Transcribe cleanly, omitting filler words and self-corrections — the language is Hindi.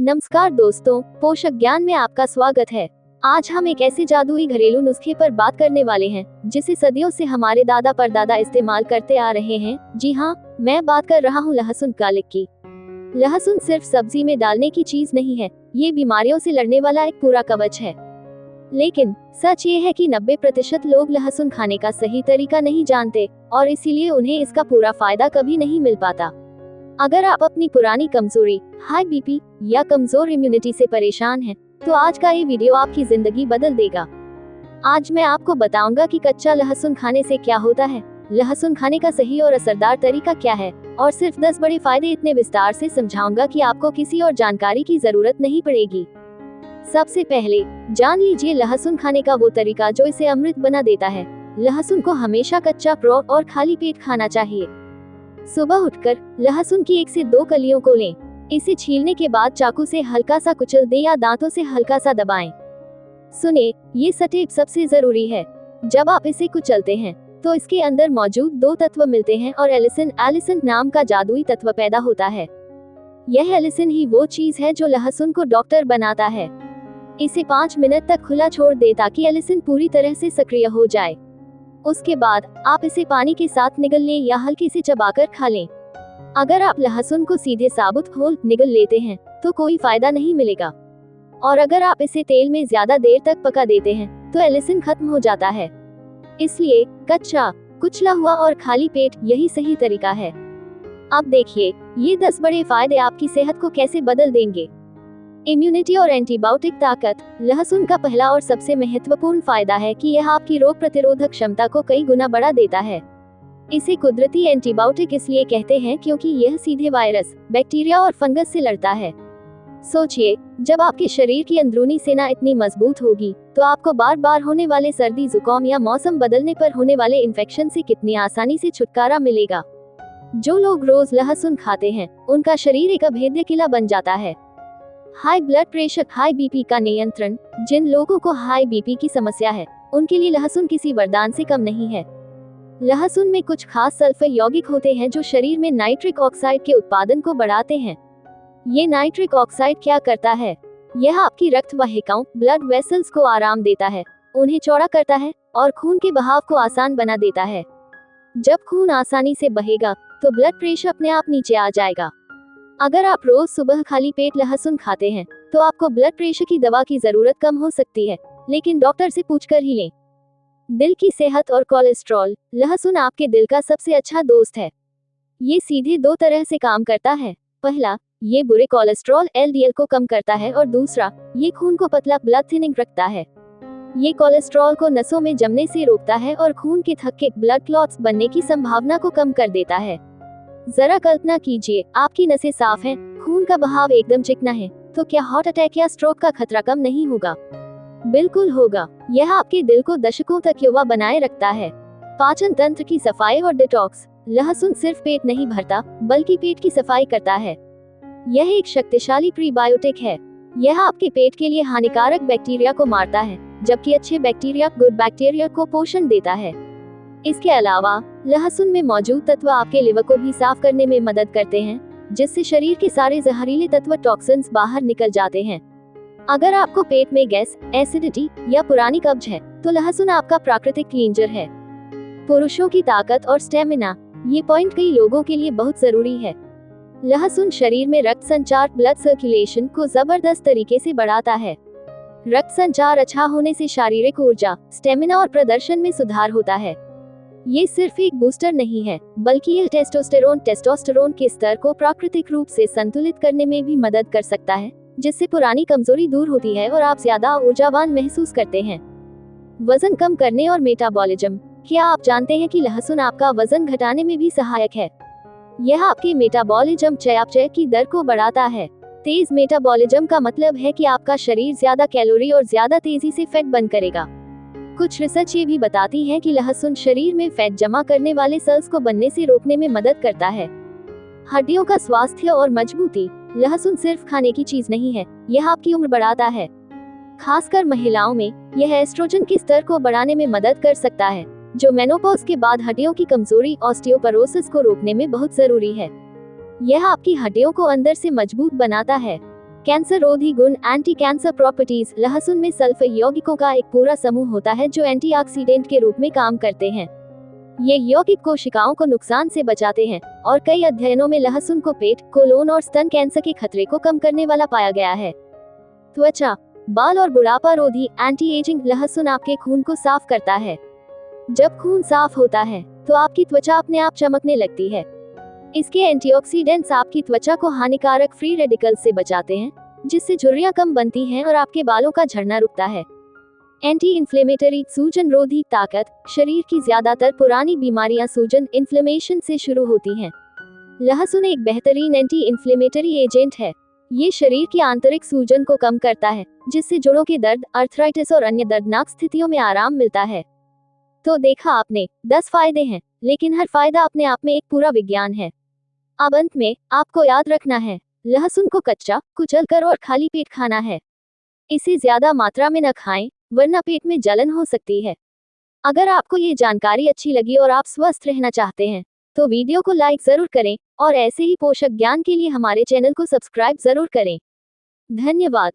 नमस्कार दोस्तों, पोषक ज्ञान में आपका स्वागत है। आज हम एक ऐसे जादुई घरेलू नुस्खे पर बात करने वाले हैं जिसे सदियों से हमारे दादा परदादा इस्तेमाल करते आ रहे हैं। जी हाँ, मैं बात कर रहा हूँ लहसुन गार्लिक की। लहसुन सिर्फ सब्जी में डालने की चीज नहीं है, ये बीमारियों से लड़ने वाला एक पूरा कवच है। लेकिन सच ये है कि 90% लोग लहसुन खाने का सही तरीका नहीं जानते और इसीलिए उन्हें इसका पूरा फायदा कभी नहीं मिल पाता। अगर आप अपनी पुरानी कमजोरी, हाई बीपी या कमजोर इम्यूनिटी से परेशान हैं, तो आज का ये वीडियो आपकी जिंदगी बदल देगा। आज मैं आपको बताऊंगा कि कच्चा लहसुन खाने से क्या होता है, लहसुन खाने का सही और असरदार तरीका क्या है, और सिर्फ 10 बड़े फायदे इतने विस्तार से समझाऊंगा कि आपको किसी और जानकारी की जरूरत नहीं पड़ेगी। सबसे पहले जान लीजिए लहसुन खाने का वो तरीका जो इसे अमृत बना देता है। लहसुन को हमेशा कच्चा और खाली पेट खाना चाहिए। सुबह उठकर लहसुन की 1 से 2 कलियों को लें। इसे छीलने के बाद चाकू से हल्का सा कुचल दें या दांतों से हल्का सा दबाएं। सुने, ये स्टेप सबसे जरूरी है। जब आप इसे कुचलते हैं तो इसके अंदर मौजूद 2 तत्व मिलते हैं और एलिसिन नाम का जादुई तत्व पैदा होता है। यह एलिसिन ही वो चीज है जो लहसुन को डॉक्टर बनाता है। इसे 5 मिनट तक खुला छोड़ दे ताकि एलिसिन पूरी तरह से सक्रिय हो जाए। उसके बाद आप इसे पानी के साथ निगल लें या हल्के से चबाकर खा लें। अगर आप लहसुन को सीधे साबुत होल निगल लेते हैं तो कोई फायदा नहीं मिलेगा, और अगर आप इसे तेल में ज्यादा देर तक पका देते हैं तो एलिसिन खत्म हो जाता है। इसलिए कच्चा, कुचला हुआ और खाली पेट यही सही तरीका है। अब देखिए ये 10 बड़े फायदे आपकी सेहत को कैसे बदल देंगे। इम्यूनिटी और एंटीबायोटिक ताकत। लहसुन का पहला और सबसे महत्वपूर्ण फायदा है कि यह आपकी रोग प्रतिरोधक क्षमता को कई गुना बढ़ा देता है। इसे कुदरती एंटीबायोटिक इसलिए कहते हैं क्योंकि यह सीधे वायरस, बैक्टीरिया और फंगस से लड़ता है। सोचिए, जब आपके शरीर की अंदरूनी सेना इतनी मजबूत होगी तो आपको बार बार होने वाले सर्दी, जुकाम या मौसम बदलने पर होने वाले इन्फेक्शन से कितनी आसानी से छुटकारा मिलेगा। जो लोग रोज लहसुन खाते हैं उनका शरीर एक अभेद्य किला बन जाता है। High blood pressure, high BP का नियंत्रण। जिन लोगों को हाई बीपी की समस्या है उनके लिए लहसुन किसी वरदान से कम नहीं है। लहसुन में कुछ खास सल्फर यौगिक होते हैं जो शरीर में नाइट्रिक ऑक्साइड के उत्पादन को बढ़ाते हैं। ये नाइट्रिक ऑक्साइड क्या करता है? यह आपकी रक्त वाहिकाओं, ब्लड वेसल्स को आराम देता है, उन्हें चौड़ा करता है और खून के बहाव को आसान बना देता है। जब खून आसानी से बहेगा तो ब्लड प्रेशर अपने आप नीचे आ जाएगा। अगर आप रोज सुबह खाली पेट लहसुन खाते हैं तो आपको ब्लड प्रेशर की दवा की जरूरत कम हो सकती है, लेकिन डॉक्टर से पूछकर ही लें। दिल की सेहत और कोलेस्ट्रॉल। लहसुन आपके दिल का सबसे अच्छा दोस्त है। ये सीधे 2 तरह से काम करता है। पहला, ये बुरे कोलेस्ट्रॉल LDL को कम करता है, और दूसरा, ये खून को पतला, ब्लड थिनिंग रखता है। ये कोलेस्ट्रॉल को नसों में जमने से रोकता है और खून के थक्के, ब्लड क्लॉट्स बनने की संभावना को कम कर देता है। जरा कल्पना कीजिए, आपकी नसें साफ हैं, खून का बहाव एकदम चिकना है, तो क्या हार्ट अटैक या स्ट्रोक का खतरा कम नहीं होगा? बिल्कुल होगा। यह आपके दिल को दशकों तक युवा बनाए रखता है। पाचन तंत्र की सफाई और डिटॉक्स। लहसुन सिर्फ पेट नहीं भरता बल्कि पेट की सफाई करता है। यह एक शक्तिशाली प्रीबायोटिक है। यह आपके पेट के लिए हानिकारक बैक्टीरिया को मारता है, जबकि अच्छे बैक्टीरिया, गुड बैक्टीरिया को पोषण देता है। इसके अलावा लहसुन में मौजूद तत्व आपके लिवर को भी साफ करने में मदद करते हैं, जिससे शरीर के सारे जहरीले तत्व, टॉक्सिन्स बाहर निकल जाते हैं। अगर आपको पेट में गैस, एसिडिटी या पुरानी कब्ज है तो लहसुन आपका प्राकृतिक क्लींजर है। पुरुषों की ताकत और स्टेमिना। ये पॉइंट कई लोगों के लिए बहुत जरूरी है। लहसुन शरीर में रक्त संचार, ब्लड सर्कुलेशन को जबरदस्त तरीके से बढ़ाता है। रक्त संचार अच्छा होने से शारीरिक ऊर्जा, स्टेमिना और प्रदर्शन में सुधार होता है। ये सिर्फ एक बूस्टर नहीं है, बल्कि यह टेस्टोस्टेरोन के स्तर को प्राकृतिक रूप से संतुलित करने में भी मदद कर सकता है, जिससे पुरानी कमजोरी दूर होती है और आप ज्यादा ऊर्जावान महसूस करते हैं। वजन कम करने और मेटाबॉलिज्म। क्या आप जानते हैं कि लहसुन आपका वजन घटाने में भी सहायक है? यह आपके मेटाबॉलिज्म, चयापचय की दर को बढ़ाता है। तेज मेटाबॉलिज्म का मतलब है कि आपका शरीर ज्यादा कैलोरी और ज्यादा तेजी से फैट बर्न करेगा। कुछ रिसर्च ये भी बताती है कि लहसुन शरीर में फैट जमा करने वाले सेल्स को बनने से रोकने में मदद करता है। हड्डियों का स्वास्थ्य और मजबूती। लहसुन सिर्फ खाने की चीज नहीं है, यह आपकी उम्र बढ़ाता है। खासकर महिलाओं में यह एस्ट्रोजन के स्तर को बढ़ाने में मदद कर सकता है, जो मेनोपॉज के बाद हड्डियों की कमजोरी, ऑस्टियोपोरोसिस को रोकने में बहुत जरूरी है। यह आपकी हड्डियों को अंदर से मजबूत बनाता है। कैंसर रोधी गुण, एंटी कैंसर प्रॉपर्टीज। लहसुन में सल्फर यौगिकों का एक पूरा समूह होता है जो एंटीऑक्सीडेंट के रूप में काम करते हैं। ये यौगिक कोशिकाओं को नुकसान से बचाते हैं और कई अध्ययनों में लहसुन को पेट, कोलोन और स्तन कैंसर के खतरे को कम करने वाला पाया गया है। त्वचा, बाल और बुढ़ापा रोधी, एंटी एजिंग। लहसुन आपके खून को साफ करता है। जब खून साफ होता है तो आपकी त्वचा अपने आप चमकने लगती है। इसके एंटीऑक्सीडेंट्स आपकी त्वचा को हानिकारक फ्री रेडिकल्स से बचाते हैं, जिससे झुर्रियां कम बनती हैं और आपके बालों का झड़ना रुकता है। एंटी इन्फ्लेमेटरी, सूजन रोधी ताकत। शरीर की ज्यादातर पुरानी बीमारियां सूजन, इन्फ्लेमेशन से शुरू होती हैं। लहसुन एक बेहतरीन एंटी इन्फ्लेमेटरी एजेंट है। ये शरीर की आंतरिक सूजन को कम करता है, जिससे जोड़ों के दर्द, अर्थराइटिस और अन्य दर्दनाक स्थितियों में आराम मिलता है। तो देखा आपने, 10 फायदे हैं, लेकिन हर फायदा अपने आप में एक पूरा विज्ञान है। अब अंत में आपको याद रखना है, लहसुन को कच्चा, कुचलकर और खाली पेट खाना है। इसे ज्यादा मात्रा में न खाएं, वरना पेट में जलन हो सकती है। अगर आपको ये जानकारी अच्छी लगी और आप स्वस्थ रहना चाहते हैं, तो वीडियो को लाइक जरूर करें और ऐसे ही पोषक ज्ञान के लिए हमारे चैनल को सब्सक्राइब जरूर करें। धन्यवाद।